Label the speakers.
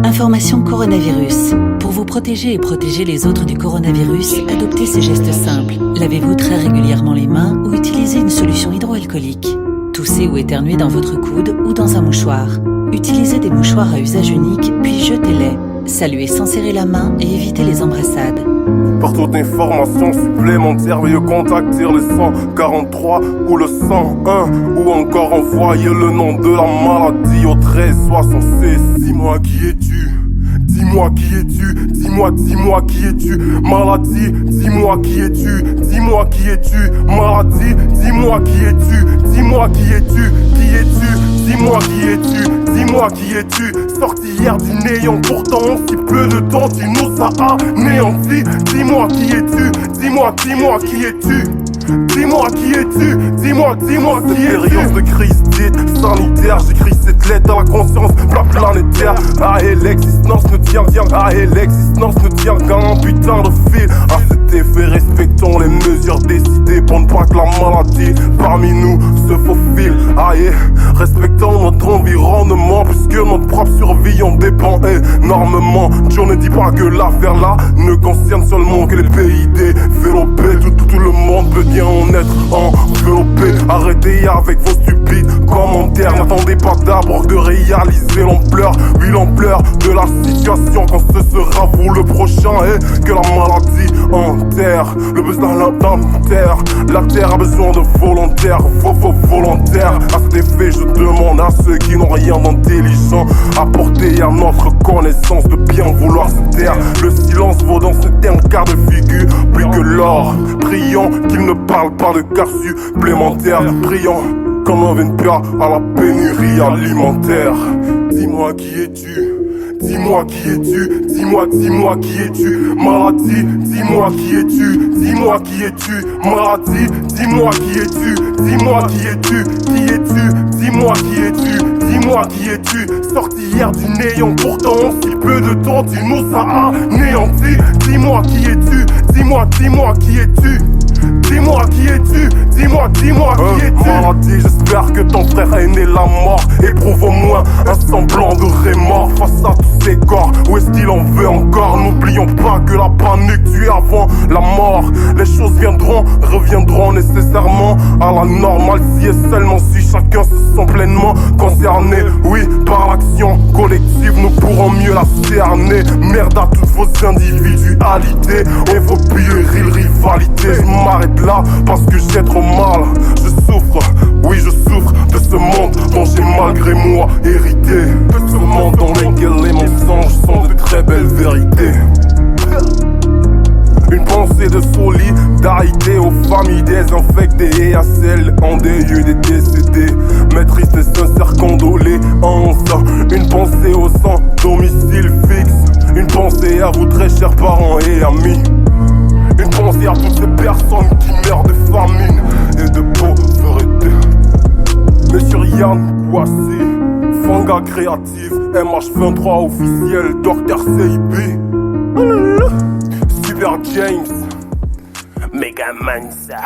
Speaker 1: Information coronavirus. Pour vous protéger et protéger les autres du coronavirus, adoptez ces gestes simples. Lavez-vous très régulièrement les mains ou utilisez une solution hydroalcoolique. Toussez ou éternuez dans votre coude ou dans un mouchoir. Utilisez des mouchoirs à usage unique, puis jetez-les. Saluez sans serrer la main et évitez les embrassades.
Speaker 2: Pour toute information supplémentaire, veuillez contacter le 143 ou le 101 ou encore envoyer le nom de la maladie au 1366. Dis-moi qui es-tu? Dis-moi qui es-tu? Dis-moi qui es-tu? Maladie, dis-moi qui es-tu? Dis-moi qui es-tu? Maladie, dis-moi qui es-tu? Dis-moi qui es-tu? Qui es-tu? Dis-moi qui es-tu? Dis-moi qui es-tu? Sorti hier du néant, pourtant en si peu de temps tu nous as anéantis. Dis-moi qui es-tu? Dis-moi qui es-tu? Dis-moi qui es-tu? Dis-moi qui es-tu? Période de crise dite sanitaire, j'écris cette lettre à la conscience planétaire. Ah et l'existence ne tient qu'à un putain de fil. À cet effet, respectons les mesures décidées pour ne pas que la maladie parmi nous se faufile. Ah et respectons notre environnement puisque notre propre survie en dépend énormément. Dieu ne dit pas que l'affaire là ne concerne seulement que les pays développés. Tout le monde peut bien en être enveloppé. Arrêtez avec vos stupides commentaires. N'attendez pas d'abord de réaliser l'ampleur, oui l'ampleur de la situation quand ce sera vous le prochain et que la maladie enterre le besoin d'inventaire. La terre a besoin de volontaires, volontaires. À cet effet je demande à ceux qui n'ont rien d'intelligent à porter à notre connaissance de bien vouloir se taire. Le silence vaut dans ce terme quart de figure plus que l'or. Prions qu'il ne parle pas de cas supplémentaires. Prions qu'on en vienne pas à la pénurie alimentaire. Dis-moi qui es-tu? Dis-moi qui es-tu? Dis-moi qui es-tu? Maladie, dis-moi qui es-tu? Dis-moi qui es-tu? Maladie, dis-moi qui es-tu? Dis-moi qui es-tu? Qui es-tu? Dis-moi qui es-tu? Dis-moi qui es-tu? Sorti hier du néant, pourtant en si peu de temps tu nous as anéantis. Dis-moi qui es-tu? Dis-moi qui es-tu? Dis-moi qui es-tu? Dis-moi qui es-tu? Maladie, j'espère que ton frère aîné la mort éprouve au moins un semblant de remords face à tous ces corps. Où est-ce qu'il en veut encore? N'oublions pas que la panique tue avant la mort. Les choses reviendront nécessairement à la normale si et seulement si chacun se sent pleinement concerné. Oui, par l'action collective nous pourrons mieux la cerner. Merde à toutes vos individualités et vos puériles rivalités. Je m'arrête là parce que j'ai trop mal. Je souffre, oui je souffre de ce monde dont j'ai malgré moi hérité. De ce monde dans lequel les mensonges sont de très belles vérités. Une pensée de solidarité aux familles des infectés et à celles en deuil des décédés. Mes tristes et sincères condoléances. Une pensée aux sans domicile fixe. Une pensée à vous très chers parents et amis. Une pensée à toutes ces personnes qui meurent de famine et de pauvreté. Monsieur Yann Boissy, Fanga Créative, MH23 officiel, Dr CIB, Super James, Mega Mansa.